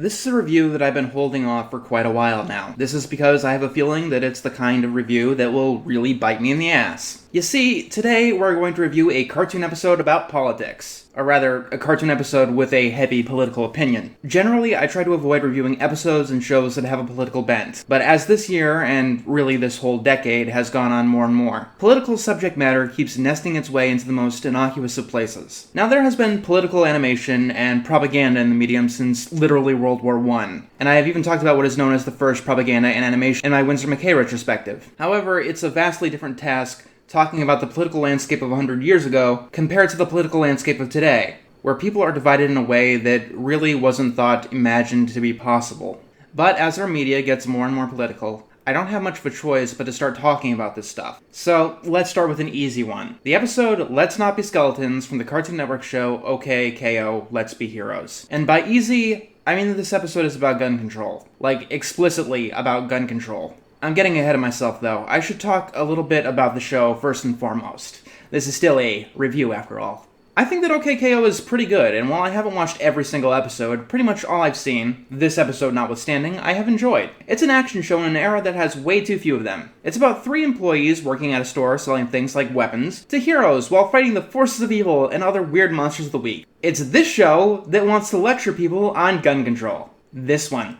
This is a review that I've been holding off for quite a while now. This is because I have a feeling that it's the kind of review that will really bite me in the ass. You see, today we're going to review a cartoon episode about politics. Or rather, a cartoon episode with a heavy political opinion. Generally, I try to avoid reviewing episodes and shows that have a political bent, but as this year, and really this whole decade, has gone on more and more, political subject matter keeps nesting its way into the most innocuous of places. Now, there has been political animation and propaganda in the medium since literally World War I, and I have even talked about what is known as the first propaganda in animation in my Winsor McCay retrospective. However, it's a vastly different task talking about the political landscape of 100 years ago compared to the political landscape of today, where people are divided in a way that really wasn't imagined to be possible. But as our media gets more and more political, I don't have much of a choice but to start talking about this stuff. So, let's start with an easy one. The episode Let's Not Be Skeletons from the Cartoon Network show OK K.O. Let's Be Heroes. And by easy, I mean that this episode is about gun control. Like, explicitly about gun control. I'm getting ahead of myself, though. I should talk a little bit about the show first and foremost. This is still a review, after all. I think that OK K.O. is pretty good, and while I haven't watched every single episode, pretty much all I've seen, this episode notwithstanding, I have enjoyed. It's an action show in an era that has way too few of them. It's about 3 employees working at a store selling things like weapons to heroes while fighting the forces of evil and other weird monsters of the week. It's this show that wants to lecture people on gun control. This one.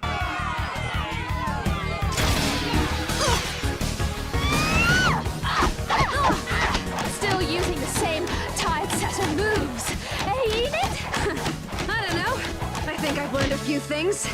Things.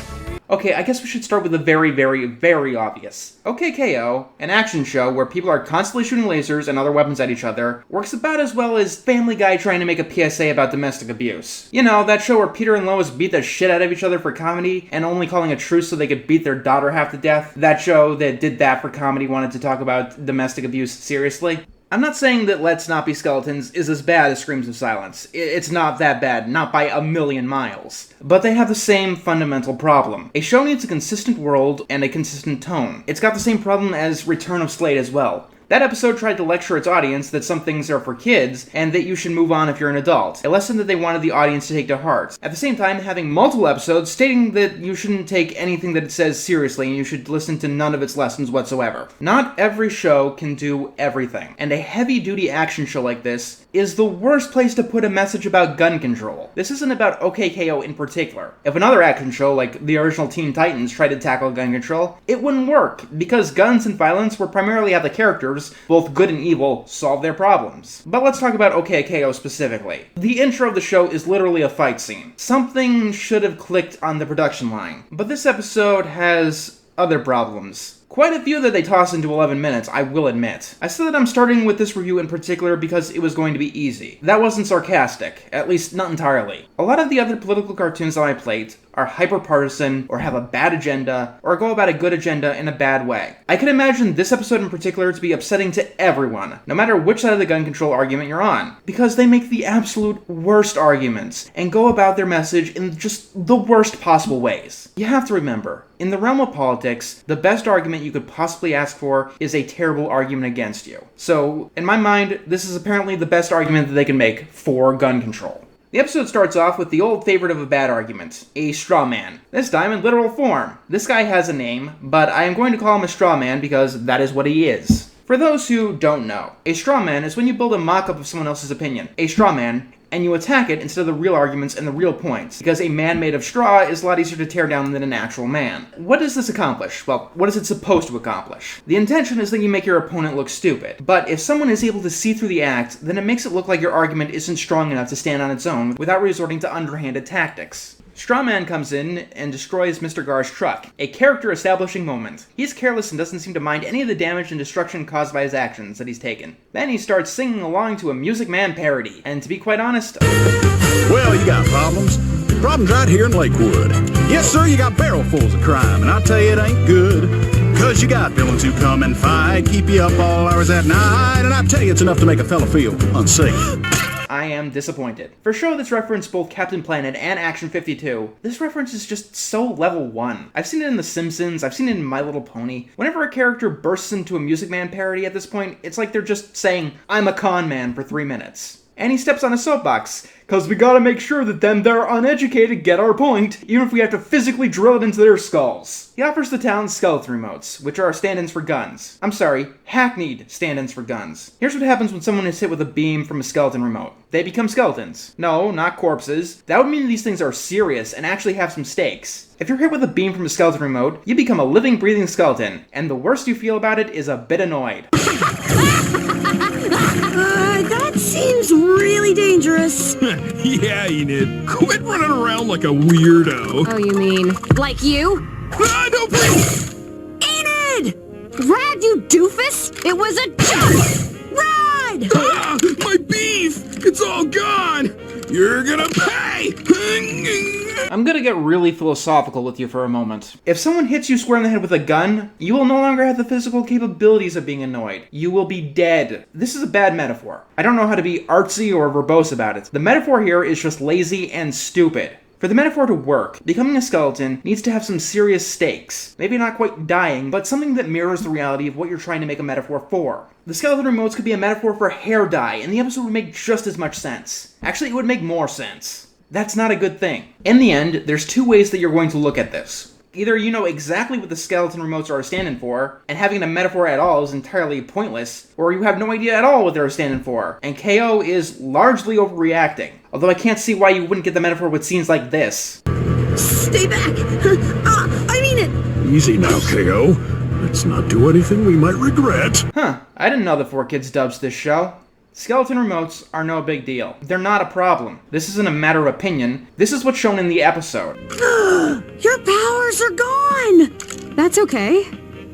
Okay, I guess we should start with the very obvious. OK K.O., an action show where people are constantly shooting lasers and other weapons at each other, works about as well as Family Guy trying to make a PSA about domestic abuse. You know, that show where Peter and Lois beat the shit out of each other for comedy and only calling a truce so they could beat their daughter half to death. That show that did that for comedy wanted to talk about domestic abuse seriously. I'm not saying that Let's Not Be Skeletons is as bad as Screams of Silence. It's not that bad, not by a million miles. But they have the same fundamental problem. A show needs a consistent world and a consistent tone. It's got the same problem as Return of Slade as well. That episode tried to lecture its audience that some things are for kids, and that you should move on if you're an adult. A lesson that they wanted the audience to take to heart. At the same time, having multiple episodes stating that you shouldn't take anything that it says seriously, and you should listen to none of its lessons whatsoever. Not every show can do everything, and a heavy-duty action show like this is the worst place to put a message about gun control. This isn't about OK K.O. in particular. If another action show, like the original Teen Titans, tried to tackle gun control, it wouldn't work, because guns and violence were primarily how the characters, both good and evil, solve their problems. But let's talk about OK K.O. specifically. The intro of the show is literally a fight scene. Something should have clicked on the production line. But this episode has other problems. Quite a few that they toss into 11 minutes, I will admit. I said that I'm starting with this review in particular because it was going to be easy. That wasn't sarcastic, at least not entirely. A lot of the other political cartoons on my plate are hyper-partisan, or have a bad agenda, or go about a good agenda in a bad way. I can imagine this episode in particular to be upsetting to everyone, no matter which side of the gun control argument you're on, because they make the absolute worst arguments, and go about their message in just the worst possible ways. You have to remember, in the realm of politics, the best argument you could possibly ask for is a terrible argument against you. So, in my mind, this is apparently the best argument that they can make for gun control. The episode starts off with the old favorite of a bad argument, a straw man. This time in literal form. This guy has a name, but I am going to call him a straw man because that is what he is. For those who don't know, a straw man is when you build a mock-up of someone else's opinion. A straw man, and you attack it instead of the real arguments and the real points, because a man made of straw is a lot easier to tear down than an actual man. What does this accomplish? Well, what is it supposed to accomplish? The intention is that you make your opponent look stupid, but if someone is able to see through the act, then it makes it look like your argument isn't strong enough to stand on its own without resorting to underhanded tactics. Strawman comes in and destroys Mr. Gar's truck, a character-establishing moment. He's careless and doesn't seem to mind any of the damage and destruction caused by his actions that he's taken. Then he starts singing along to a Music Man parody, and to be quite honest... Well, you got problems. Problems right here in Lakewood. Yes, sir, you got barrelfuls of crime, and I tell you it ain't good. 'Cause you got villains who come and fight, keep you up all hours at night, and I tell you it's enough to make a fella feel unsafe. I am disappointed. For a show that's referenced both Captain Planet and Action 52, this reference is just so level 1. I've seen it in The Simpsons, I've seen it in My Little Pony. Whenever a character bursts into a Music Man parody at this point, it's like they're just saying, I'm a con man for 3 minutes. And he steps on a soapbox, cause we gotta make sure that them they're uneducated get our point, even if we have to physically drill it into their skulls. He offers the town skeleton remotes, which are stand-ins for guns. I'm sorry, hackneyed stand-ins for guns. Here's what happens when someone is hit with a beam from a skeleton remote. They become skeletons. No, not corpses. That would mean these things are serious and actually have some stakes. If you're hit with a beam from a skeleton remote, you become a living, breathing skeleton, and the worst you feel about it is a bit annoyed. That seems really dangerous. Yeah, Enid. Quit running around like a weirdo. Oh, you mean like you? Ah, no, please! Enid! Rad, you doofus! It was a joke! Rad! Ah, my beef! It's all gone! You're gonna pay! I'm gonna get really philosophical with you for a moment. If someone hits you square in the head with a gun, you will no longer have the physical capabilities of being annoyed. You will be dead. This is a bad metaphor. I don't know how to be artsy or verbose about it. The metaphor here is just lazy and stupid. For the metaphor to work, becoming a skeleton needs to have some serious stakes. Maybe not quite dying, but something that mirrors the reality of what you're trying to make a metaphor for. The skeleton remotes could be a metaphor for hair dye, and the episode would make just as much sense. Actually, it would make more sense. That's not a good thing. In the end, there's two ways that you're going to look at this. Either you know exactly what the skeleton remotes are standing for, and having a metaphor at all is entirely pointless, or you have no idea at all what they're standing for, and KO is largely overreacting. Although I can't see why you wouldn't get the metaphor with scenes like this. Stay back! I mean it! Easy now, KO. Let's not do anything we might regret. Huh, I didn't know that 4Kids dubs this show. Skeleton remotes are no big deal. They're not a problem. This isn't a matter of opinion. This is what's shown in the episode. Your powers are gone! That's okay.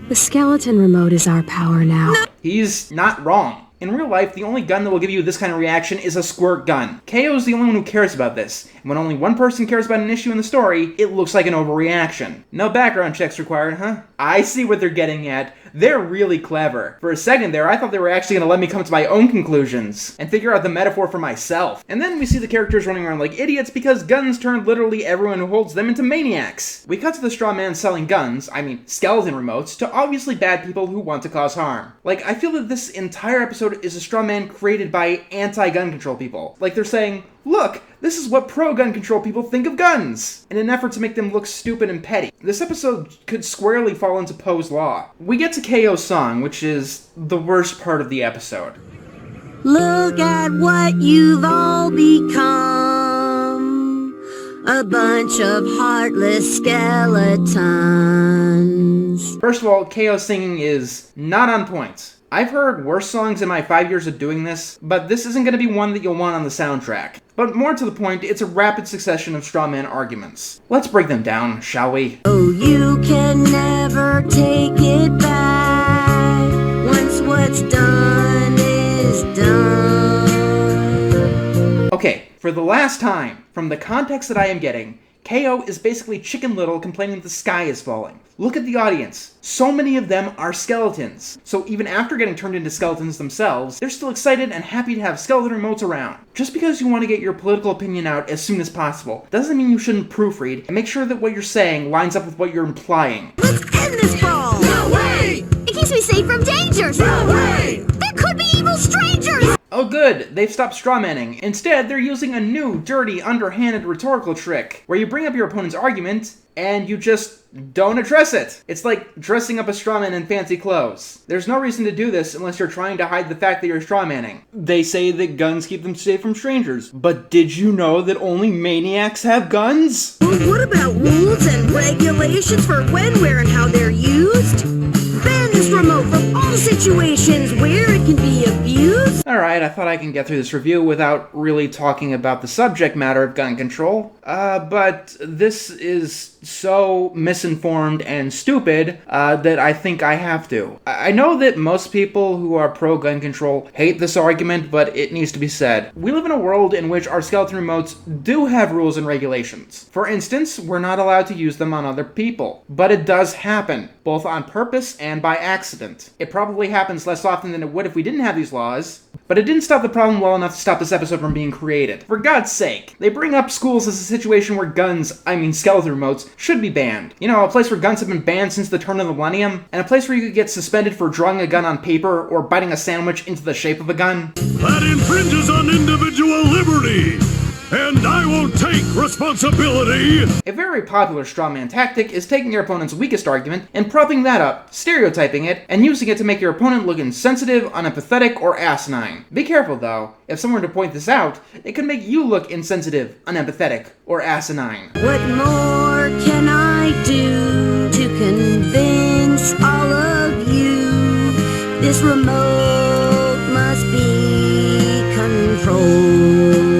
The skeleton remote is our power now. No. He's not wrong. In real life, the only gun that will give you this kind of reaction is a squirt gun. KO is the only one who cares about this, and when only one person cares about an issue in the story, it looks like an overreaction. No background checks required, huh? I see what they're getting at. They're really clever. For a second there, I thought they were actually going to let me come to my own conclusions and figure out the metaphor for myself. And then we see the characters running around like idiots because guns turned literally everyone who holds them into maniacs. We cut to the straw man selling guns, skeleton remotes, to obviously bad people who want to cause harm. Like, I feel that this entire episode is a straw man created by anti-gun control people. Like, they're saying, look, this is what pro-gun control people think of guns, in an effort to make them look stupid and petty. This episode could squarely fall into Poe's law. We get to KO's song, which is the worst part of the episode. Look at what you've all become. A bunch of heartless skeletons. First of all, KO's singing is not on point. I've heard worse songs in my 5 years of doing this, but this isn't going to be one that you'll want on the soundtrack. But more to the point, it's a rapid succession of straw man arguments. Let's break them down, shall we? Oh, you can never take it back. Once what's done is done. Okay, for the last time, from the context that I am getting, KO is basically Chicken Little complaining that the sky is falling. Look at the audience. So many of them are skeletons. So even after getting turned into skeletons themselves, they're still excited and happy to have skeleton remotes around. Just because you want to get your political opinion out as soon as possible doesn't mean you shouldn't proofread and make sure that what you're saying lines up with what you're implying. Let's end this brawl! No way! It keeps me safe from dangers! No way! There could be evil strangers! Oh good, they've stopped strawmanning. Instead, they're using a new, dirty, underhanded rhetorical trick, where you bring up your opponent's argument, and you just don't address it. It's like dressing up a strawman in fancy clothes. There's no reason to do this unless you're trying to hide the fact that you're strawmanning. They say that guns keep them safe from strangers, but did you know that only maniacs have guns? Well, what about rules and regulations for when, where, and how they're used? Ban this remote from all situations where it can be abused. Alright, I thought I can get through this review without really talking about the subject matter of gun control. But this is so misinformed and stupid that I think I have to. I know that most people who are pro-gun control hate this argument, but it needs to be said. We live in a world in which our skeleton remotes do have rules and regulations. For instance, we're not allowed to use them on other people. But it does happen, both on purpose and by accident. It probably happens less often than it would if we didn't have these laws, but it didn't stop the problem well enough to stop this episode from being created. For God's sake, they bring up schools as a situation where guns, skeleton remotes, should be banned. You know, a place where guns have been banned since the turn of the millennium, and a place where you could get suspended for drawing a gun on paper or biting a sandwich into the shape of a gun. That infringes on individual liberty, and I won't take responsibility. A very popular strawman tactic is taking your opponent's weakest argument and propping that up, stereotyping it, and using it to make your opponent look insensitive, unempathetic, or asinine. Be careful though, if someone were to point this out, it could make you look insensitive, unempathetic, or asinine. What more can I do to convince all of you? This remote must be controlled.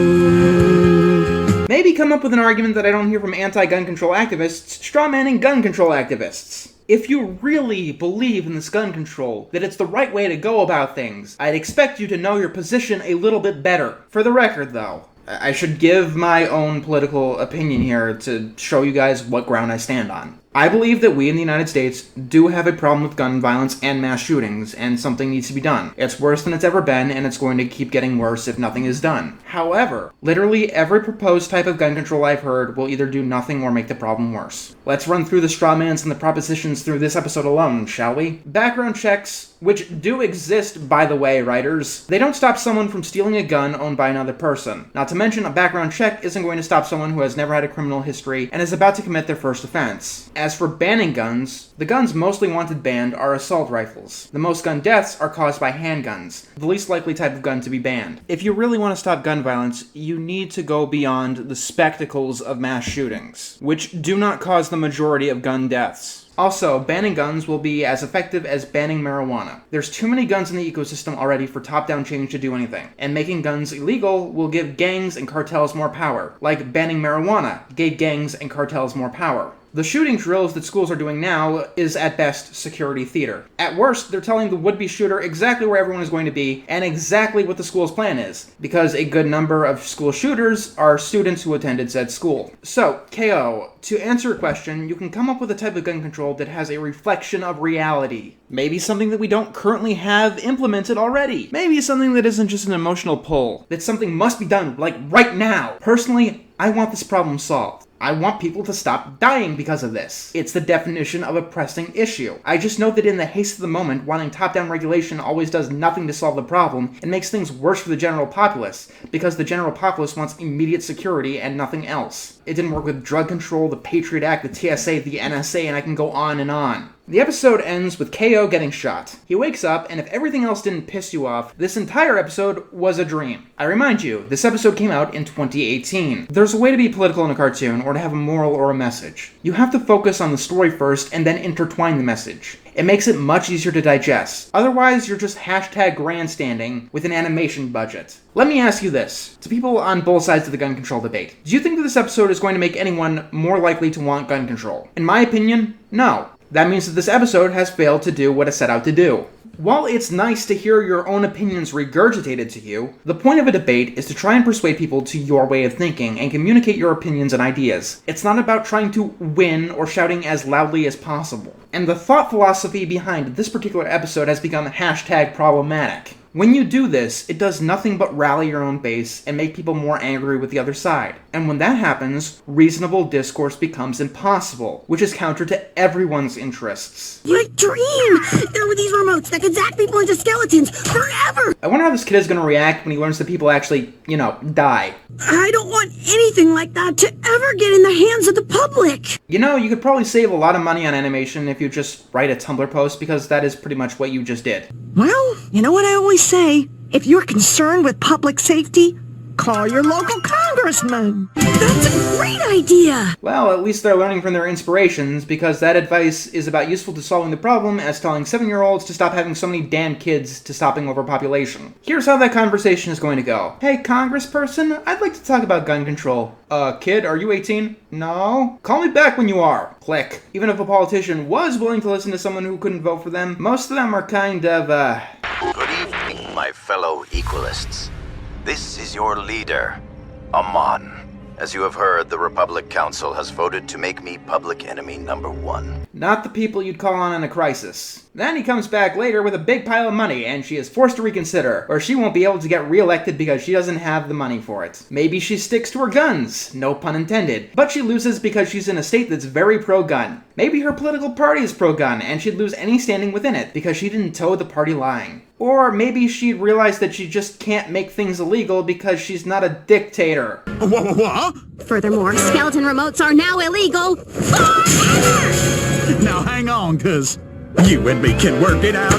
Maybe come up with an argument that I don't hear from anti-gun control activists, strawmanning gun control activists. If you really believe in this gun control, that it's the right way to go about things, I'd expect you to know your position a little bit better. For the record, though, I should give my own political opinion here to show you guys what ground I stand on. I believe that we in the United States do have a problem with gun violence and mass shootings, and something needs to be done. It's worse than it's ever been, and it's going to keep getting worse if nothing is done. However, literally every proposed type of gun control I've heard will either do nothing or make the problem worse. Let's run through the strawmans and the propositions through this episode alone, shall we? Background checks, which do exist, by the way, writers. They don't stop someone from stealing a gun owned by another person. Not to mention, a background check isn't going to stop someone who has never had a criminal history and is about to commit their first offense. As for banning guns, the guns mostly wanted banned are assault rifles. The most gun deaths are caused by handguns, the least likely type of gun to be banned. If you really want to stop gun violence, you need to go beyond the spectacles of mass shootings, which do not cause the majority of gun deaths. Also, banning guns will be as effective as banning marijuana. There's too many guns in the ecosystem already for top-down change to do anything, and making guns illegal will give gangs and cartels more power, like banning marijuana gave gangs and cartels more power. The shooting drills that schools are doing now is at best security theater. At worst, they're telling the would-be shooter exactly where everyone is going to be and exactly what the school's plan is, because a good number of school shooters are students who attended said school. So, KO, to answer your question, you can come up with a type of gun control that has a reflection of reality. Maybe something that we don't currently have implemented already. Maybe something that isn't just an emotional pull, that something must be done, like right now. Personally, I want this problem solved. I want people to stop dying because of this. It's the definition of a pressing issue. I just know that in the haste of the moment, wanting top-down regulation always does nothing to solve the problem and makes things worse for the general populace, because the general populace wants immediate security and nothing else. It didn't work with drug control, the Patriot Act, the TSA, the NSA, and I can go on and on. The episode ends with KO getting shot. He wakes up, and if everything else didn't piss you off, this entire episode was a dream. I remind you, this episode came out in 2018. There's a way to be political in a cartoon, or to have a moral or a message. You have to focus on the story first, and then intertwine the message. It makes it much easier to digest. Otherwise, you're just hashtag grandstanding with an animation budget. Let me ask you this, to people on both sides of the gun control debate. Do you think that this episode is going to make anyone more likely to want gun control? In my opinion, no. That means that this episode has failed to do what it set out to do. While it's nice to hear your own opinions regurgitated to you, the point of a debate is to try and persuade people to your way of thinking and communicate your opinions and ideas. It's not about trying to win or shouting as loudly as possible. And the thought philosophy behind this particular episode has become hashtag problematic. When you do this, it does nothing but rally your own base and make people more angry with the other side. And when that happens, reasonable discourse becomes impossible, which is counter to everyone's interests. My dream! There were these remotes that could zap people into skeletons forever! I wonder how this kid is going to react when he learns that people actually, die. I don't want anything like that to ever get in the hands of the public! You could probably save a lot of money on animation if you just write a Tumblr post, because that is pretty much what you just did. Well, you know what I always say? If you're concerned with public safety, call your local congressman. That's a great idea! Well, at least they're learning from their inspirations, because that advice is about useful to solving the problem as telling 7-year-olds to stop having so many damn kids to stopping overpopulation. Here's how that conversation is going to go. Hey, congressperson, I'd like to talk about gun control. Kid, are you 18? No? Call me back when you are. Click. Even if a politician was willing to listen to someone who couldn't vote for them, most of them are kind of, Good evening, my fellow equalists. This is your leader, Amon. As you have heard, the Republic Council has voted to make me public enemy number 1. Not the people you'd call on in a crisis. Then he comes back later with a big pile of money, and she is forced to reconsider, or she won't be able to get re-elected because she doesn't have the money for it. Maybe she sticks to her guns, no pun intended, but she loses because she's in a state that's very pro-gun. Maybe her political party is pro-gun, and she'd lose any standing within it because she didn't toe the party line. Or maybe she'd realize that she just can't make things illegal because she's not a dictator. What? Furthermore, skeleton remotes are now illegal forever! Now hang on, cuz you and me can work it out.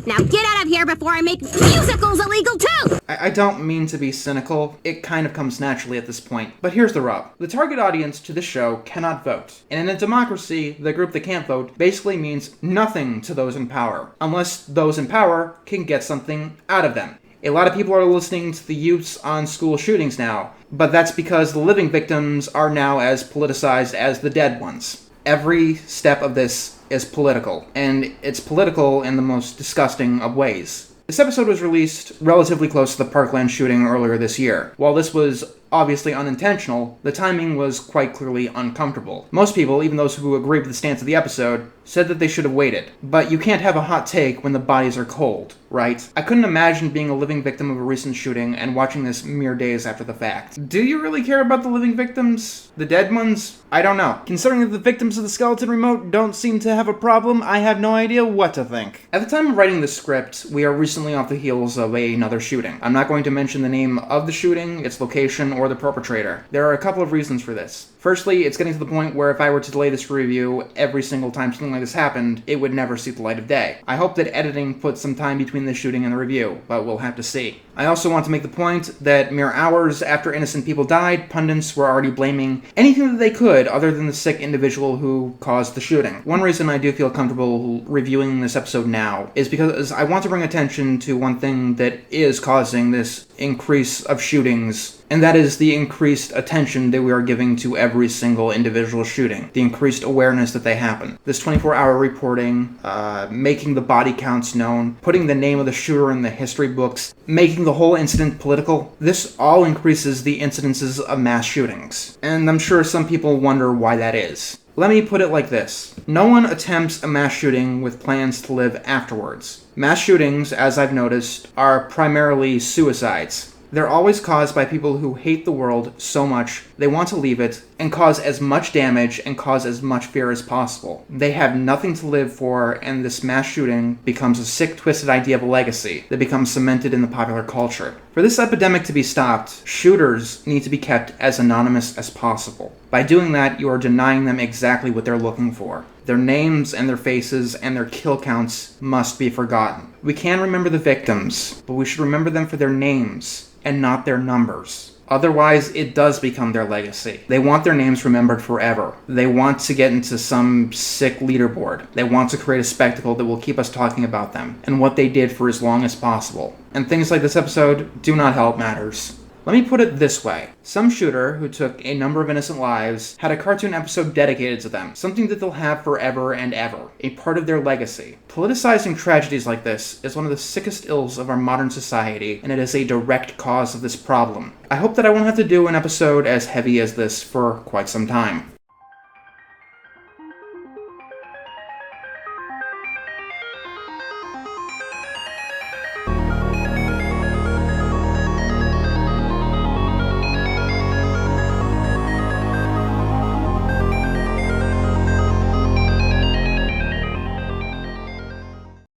Now get out of here before I make musicals illegal too! I don't mean to be cynical, it kind of comes naturally at this point. But here's the rub. The target audience to this show cannot vote. And in a democracy, the group that can't vote basically means nothing to those in power, unless those in power can get something out of them. A lot of people are listening to the youths on school shootings now, but that's because the living victims are now as politicized as the dead ones. Every step of this is political, and it's political in the most disgusting of ways. This episode was released relatively close to the Parkland shooting earlier this year. While this was obviously unintentional, the timing was quite clearly uncomfortable. Most people, even those who agreed with the stance of the episode, said that they should have waited. But you can't have a hot take when the bodies are cold, right? I couldn't imagine being a living victim of a recent shooting and watching this mere days after the fact. Do you really care about the living victims? The dead ones? I don't know. Considering that the victims of the skeleton remote don't seem to have a problem, I have no idea what to think. At the time of writing this script, we are recently off the heels of another shooting. I'm not going to mention the name of the shooting, its location, or the perpetrator. There are a couple of reasons for this. Firstly, it's getting to the point where if I were to delay this review every single time something like this happened, it would never see the light of day. I hope that editing puts some time between the shooting and the review, but we'll have to see. I also want to make the point that mere hours after innocent people died, pundits were already blaming anything that they could other than the sick individual who caused the shooting. One reason I do feel comfortable reviewing this episode now is because I want to bring attention to one thing that is causing this increase of shootings, and that is the increased attention that we are giving to every single individual shooting, the increased awareness that they happen. This 24-hour reporting, making the body counts known, putting the name of the shooter in the history books, making the whole incident political, this all increases the incidences of mass shootings. And I'm sure some people wonder why that is. Let me put it like this. No one attempts a mass shooting with plans to live afterwards. Mass shootings, as I've noticed, are primarily suicides. They're always caused by people who hate the world so much they want to leave it and cause as much damage and cause as much fear as possible. They have nothing to live for, and this mass shooting becomes a sick, twisted idea of a legacy that becomes cemented in the popular culture. For this epidemic to be stopped, shooters need to be kept as anonymous as possible. By doing that, you are denying them exactly what they're looking for. Their names and their faces and their kill counts must be forgotten. We can remember the victims, but we should remember them for their names and not their numbers. Otherwise, it does become their legacy. They want their names remembered forever. They want to get into some sick leaderboard. They want to create a spectacle that will keep us talking about them and what they did for as long as possible. And things like this episode do not help matters. Let me put it this way. Some shooter who took a number of innocent lives had a cartoon episode dedicated to them, something that they'll have forever and ever, a part of their legacy. Politicizing tragedies like this is one of the sickest ills of our modern society, and it is a direct cause of this problem. I hope that I won't have to do an episode as heavy as this for quite some time.